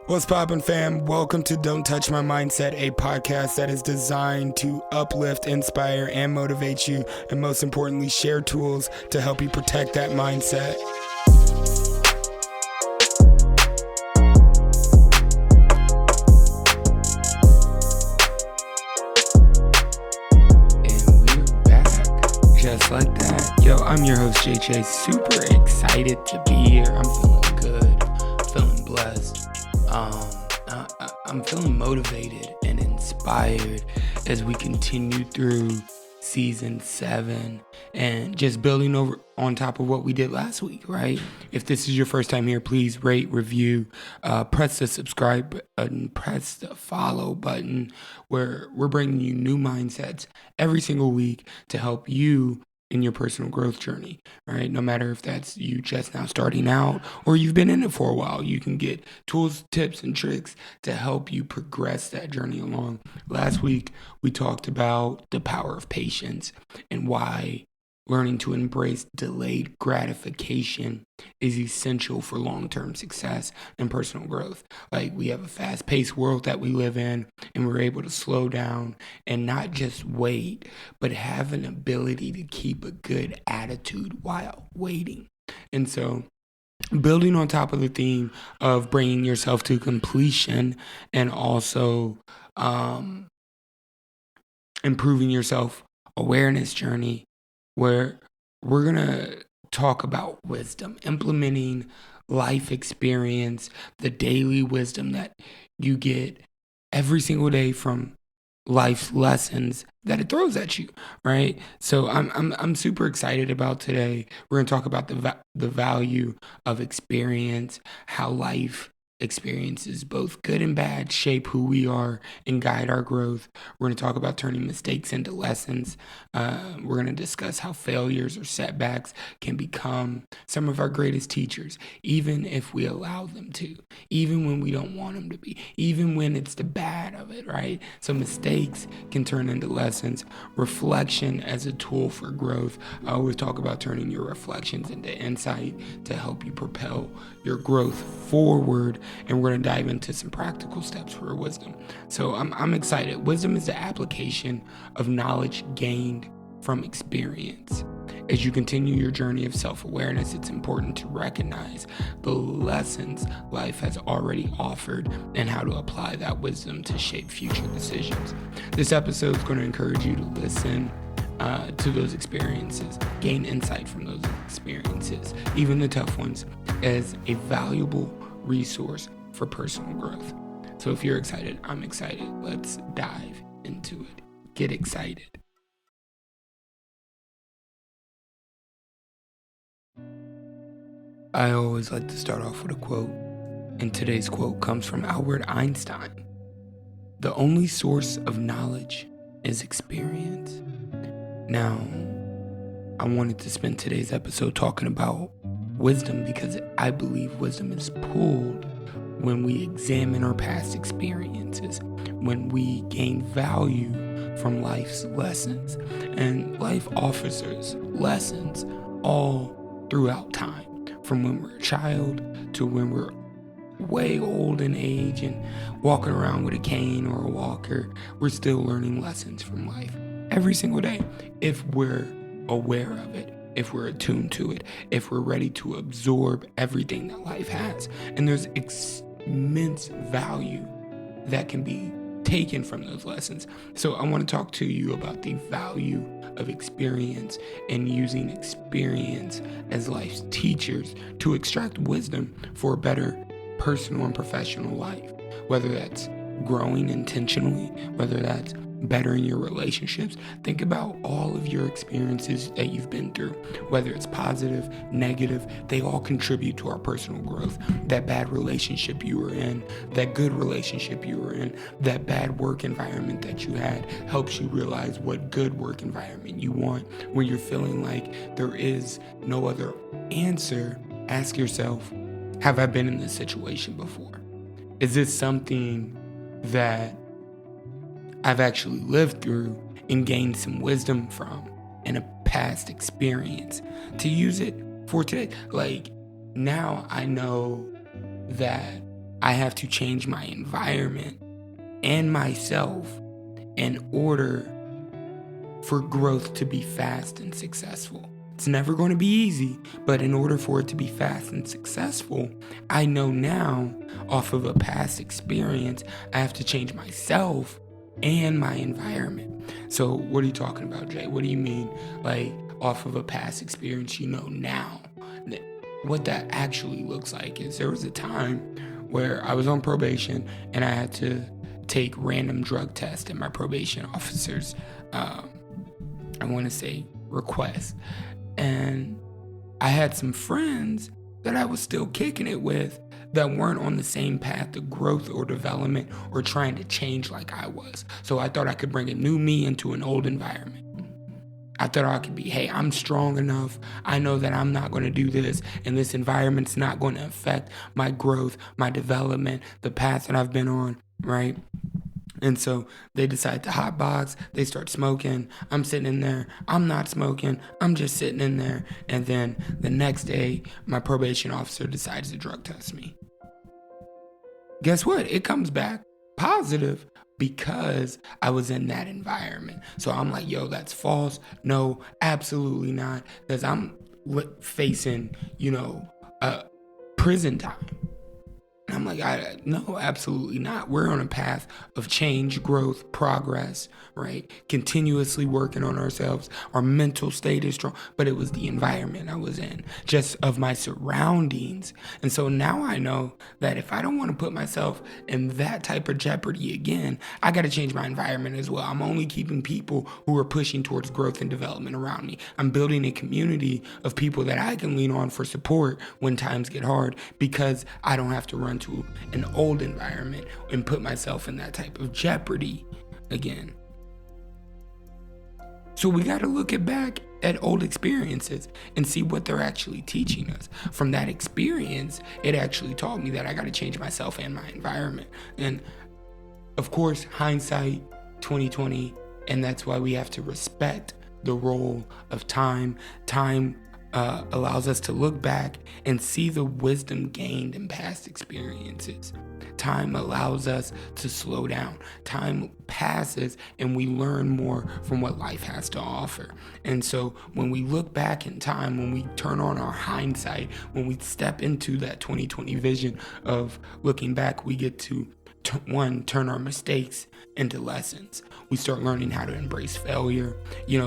What's poppin', fam? Welcome to Don't Touch My Mindset, a podcast that is designed to uplift, inspire, and motivate you, and most importantly, share tools to help you protect that mindset. And we're back, just like that. Yo, I'm your host, JJ. Super excited to be here. I'm feeling good, feeling blessed. I'm feeling motivated and inspired as we continue through season 7 and just building on top of what we did last week, right? If this is your first time here, please rate, review, press the subscribe button, press the follow button, where we're bringing you new mindsets every single week to help you in your personal growth journey, right? No matter if that's you just now starting out or you've been in it for a while, you can get tools, tips, and tricks to help you progress that journey along. Last week, we talked about the power of patience and why learning to embrace delayed gratification is essential for long-term success and personal growth. Like, we have a fast-paced world that we live in, and we're able to slow down and not just wait, but have an ability to keep a good attitude while waiting. And so, building on top of the theme of bringing yourself to completion and also improving your self-awareness journey, where we're going to talk about wisdom, implementing life experience, the daily wisdom that you get every single day from life's lessons that it throws at you, right? So I'm super excited about today. We're going to talk about the value of experience, how life experiences, both good and bad, shape who we are and guide our growth. We're going to talk about turning mistakes into lessons. We're going to discuss how failures or setbacks can become some of our greatest teachers, even if we allow them to, even when we don't want them to be, even when it's the bad of it, right? So mistakes can turn into lessons. Reflection as a tool for growth. I always talk about turning your reflections into insight to help you propel your growth forward. And we're going to dive into some practical steps for wisdom. So I'm excited. Wisdom is the application of knowledge gained from experience. As you continue your journey of self-awareness, it's important to recognize the lessons life has already offered and how to apply that wisdom to shape future decisions. This episode is going to encourage you to listen to those experiences, gain insight from those experiences, even the tough ones, as a valuable resource for personal growth. So if you're excited, I'm excited. Let's dive into it. Get excited. I always like to start off with a quote, and today's quote comes from Albert Einstein. The only source of knowledge is experience. Now, I wanted to spend today's episode talking about wisdom because I believe wisdom is pulled when we examine our past experiences, when we gain value from life's lessons. And life offers us lessons all throughout time, from when we're a child to when we're way old in age and walking around with a cane or a walker. We're still learning lessons from life every single day if we're aware of it, if we're attuned to it, if we're ready to absorb everything that life has. And there's immense value that can be taken from those lessons. So I want to talk to you about the value of experience and using experience as life's teachers to extract wisdom for a better personal and professional life, whether that's growing intentionally, whether that's bettering your relationships. Think about all of your experiences that you've been through, whether it's positive, negative, they all contribute to our personal growth. That bad relationship you were in, that good relationship you were in, that bad work environment that you had helps you realize what good work environment you want. When you're feeling like there is no other answer, ask yourself, have I been in this situation before? Is this something that I've actually lived through and gained some wisdom from in a past experience to use it for today? Like, now I know that I have to change my environment and myself in order for growth to be fast and successful. It's never going to be easy, but in order for it to be fast and successful, I know now, off of a past experience, I have to change myself and my environment. So what are you talking about, Jay? What do you mean, like, off of a past experience, you know now? What that actually looks like is there was a time where I was on probation and I had to take random drug tests at my probation officer's, I want to say, request. And I had some friends that I was still kicking it with that weren't on the same path to growth or development or trying to change like I was. So I thought I could bring a new me into an old environment. I thought I could be, hey, I'm strong enough. I know that I'm not going to do this, and this environment's not going to affect my growth, my development, the path that I've been on, right? And so they decide to hotbox. They start smoking. I'm sitting in there. I'm not smoking. I'm just sitting in there. And then the next day, my probation officer decides to drug test me. Guess what? It comes back positive because I was in that environment. So I'm like, yo, that's false. No, absolutely not. Because I'm facing, prison time. And I'm like, no, absolutely not. We're on a path of change, growth, progress, right? Continuously working on ourselves. Our mental state is strong, but it was the environment I was in, just of my surroundings. And so now I know that if I don't want to put myself in that type of jeopardy again, I got to change my environment as well. I'm only keeping people who are pushing towards growth and development around me. I'm building a community of people that I can lean on for support when times get hard because I don't have to run to an old environment and put myself in that type of jeopardy again. So we got to look back at old experiences and see what they're actually teaching us. From that experience, it actually taught me that I got to change myself and my environment. And of course, hindsight 2020, and that's why we have to respect the role of time. Time allows us to look back and see the wisdom gained in past experiences. Time allows us to slow down. Time passes and we learn more from what life has to offer. And so when we look back in time, when we turn on our hindsight, when we step into that 2020 vision of looking back, we get to turn our mistakes into lessons. We start learning how to embrace failure.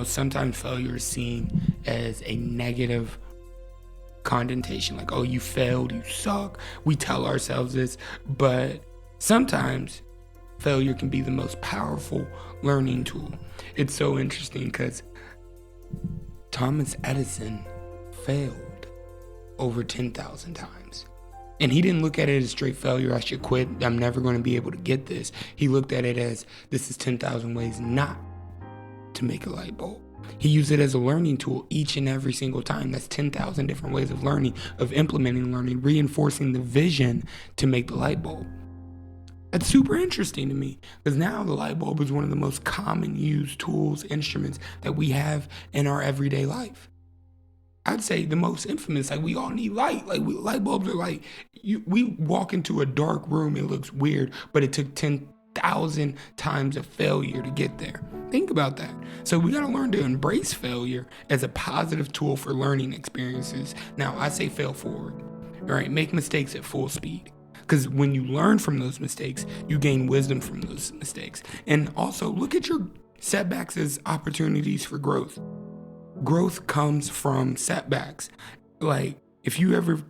Sometimes failure is seen as a negative connotation, like, oh, you failed, you suck. We tell ourselves this, but sometimes failure can be the most powerful learning tool. It's so interesting because Thomas Edison failed over 10,000 times. And he didn't look at it as straight failure. I should quit. I'm never going to be able to get this. He looked at it as this is 10,000 ways not to make a light bulb. He used it as a learning tool each and every single time. That's 10,000 different ways of learning, of implementing learning, reinforcing the vision to make the light bulb. That's super interesting to me because now the light bulb is one of the most common used tools, instruments that we have in our everyday life. I'd say the most infamous, like we all need light. Light bulbs are like, we walk into a dark room, it looks weird, but it took 10,000 times of failure to get there. Think about that. So we got to learn to embrace failure as a positive tool for learning experiences. Now, I say fail forward, right? Make mistakes at full speed. Because when you learn from those mistakes, you gain wisdom from those mistakes. And also look at your setbacks as opportunities for growth. Growth comes from setbacks. Like, if you ever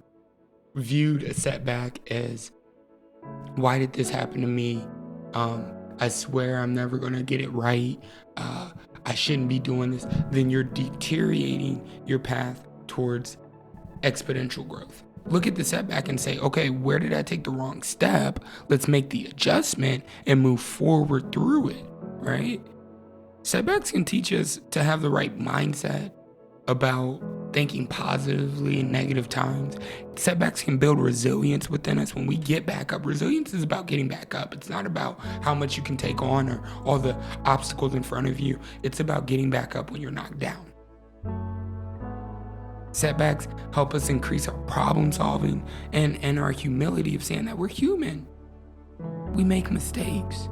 viewed a setback as, why did this happen to me? I swear I'm never going to get it right. I shouldn't be doing this. Then you're deteriorating your path towards exponential growth. Look at the setback and say, okay, where did I take the wrong step? Let's make the adjustment and move forward through it, right? Setbacks can teach us to have the right mindset about thinking positively in negative times. Setbacks can build resilience within us when we get back up. Resilience is about getting back up. It's not about how much you can take on or all the obstacles in front of you. It's about getting back up when you're knocked down. Setbacks help us increase our problem solving and our humility of saying that we're human. We make mistakes.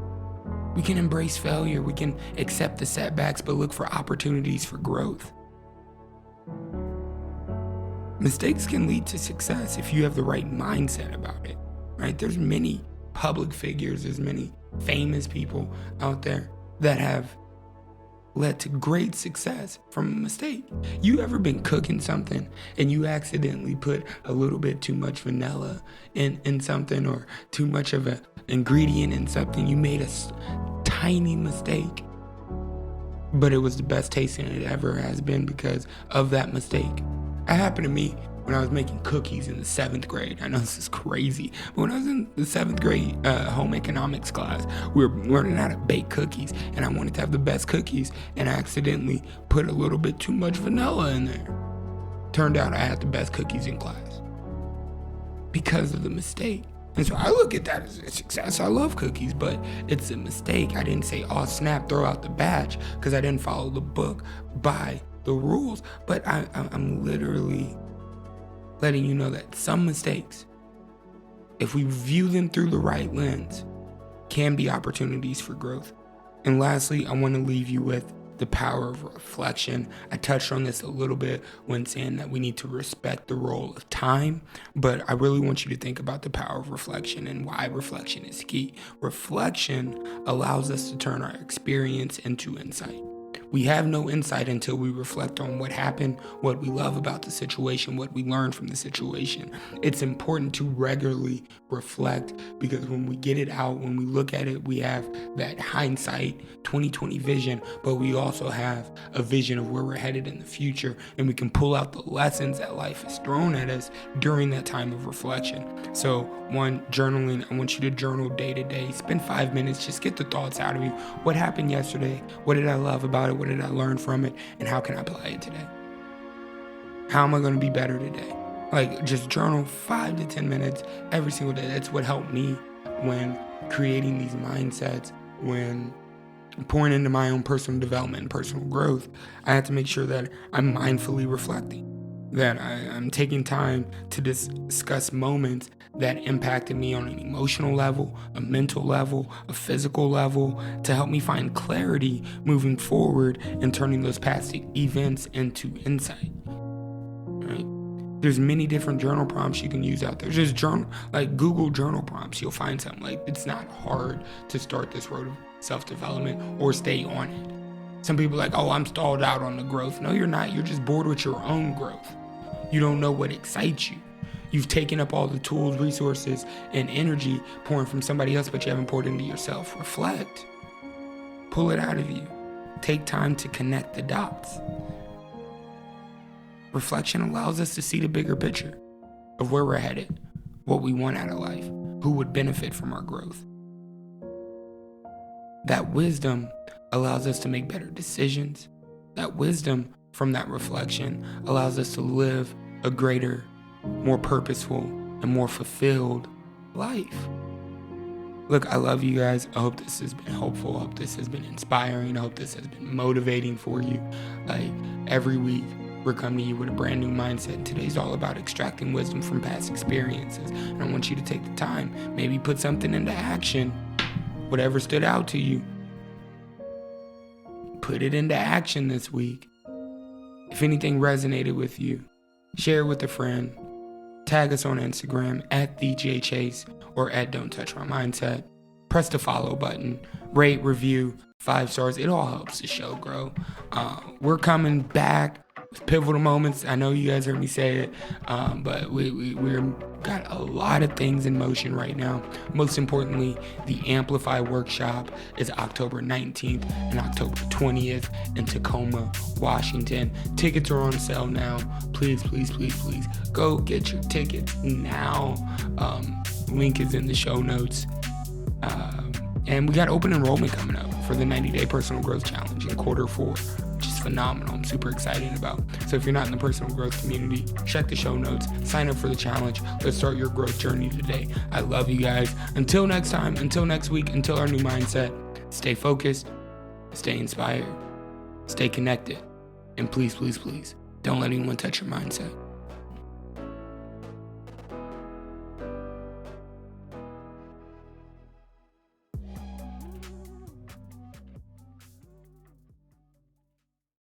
We can embrace failure. We can accept the setbacks, but look for opportunities for growth. Mistakes can lead to success if you have the right mindset about it, right? There's many public figures, there's many famous people out there that have led to great success from a mistake. You ever been cooking something and you accidentally put a little bit too much vanilla in something, or too much of an ingredient in something? You made a tiny mistake, but it was the best tasting it ever has been because of that mistake. It happened to me when I was making cookies in the 7th grade. I know this is crazy, but when I was in the 7th grade home economics class, we were learning how to bake cookies, and I wanted to have the best cookies, and I accidentally put a little bit too much vanilla in there. Turned out I had the best cookies in class because of the mistake. And so I look at that as a success. I love cookies, but it's a mistake. I didn't say, oh snap, throw out the batch, because I didn't follow the book by the rules. But I'm literally letting you know that some mistakes, if we view them through the right lens, can be opportunities for growth. And lastly, I want to leave you with the power of reflection. I touched on this a little bit when saying that we need to respect the role of time, but I really want you to think about the power of reflection and why reflection is key. Reflection allows us to turn our experience into insight. We have no insight until we reflect on what happened, what we love about the situation, what we learned from the situation. It's important to regularly reflect, because when we get it out, when we look at it, we have that hindsight 2020 vision, but we also have a vision of where we're headed in the future, and we can pull out the lessons that life has thrown at us during that time of reflection. So one, journaling. I want you to journal day to day. Spend 5 minutes, just get the thoughts out of you. What happened yesterday? What did I love about it? What did I learn from it? And how can I apply it today? How am I going to be better today? Like, just journal 5 to 10 minutes every single day. That's what helped me when creating these mindsets, when pouring into my own personal development and personal growth. I had to make sure that I'm mindfully reflecting, that I'm taking time to discuss moments that impacted me on an emotional level, a mental level, a physical level, to help me find clarity moving forward and turning those past events into insight. Right? There's many different journal prompts you can use out there. Just Google journal prompts. You'll find something. Like, it's not hard to start this road of self-development or stay on it. Some people are like, oh, I'm stalled out on the growth. No, you're not. You're just bored with your own growth. You don't know what excites you. You've taken up all the tools, resources, and energy pouring from somebody else, but you haven't poured into yourself. Reflect. Pull it out of you. Take time to connect the dots. Reflection allows us to see the bigger picture of where we're headed, what we want out of life, who would benefit from our growth. That wisdom allows us to make better decisions. That wisdom from that reflection allows us to live a greater, more purposeful, and more fulfilled life. Look, I love you guys. I hope this has been helpful. I hope this has been inspiring. I hope this has been motivating for you. Like, every week, we're coming to you with a brand new mindset. And today's all about extracting wisdom from past experiences. And I want you to take the time, maybe put something into action. Whatever stood out to you, put it into action this week. If anything resonated with you, share it with a friend. Tag us on Instagram @TheJChase or @Don'tTouchMyMindset. Press the follow button. Rate, review, 5 stars. It all helps the show grow. We're coming back with pivotal moments. I know you guys heard me say it, but we're got a lot of things in motion right now. Most importantly, the Amplify workshop is October 19th and October 20th in Tacoma, Washington. Tickets are on sale now. Please, please, please, please go get your tickets now. Link is in the show notes. And we got open enrollment coming up for the 90-day personal growth challenge in Q4, which is phenomenal. I'm super excited about. So if you're not in the personal growth community, check the show notes, sign up for the challenge. Let's start your growth journey today. I love you guys. Until next time, until next week, until our new mindset, stay focused, stay inspired, stay connected, and please, please, please, Don't let anyone touch your mindset.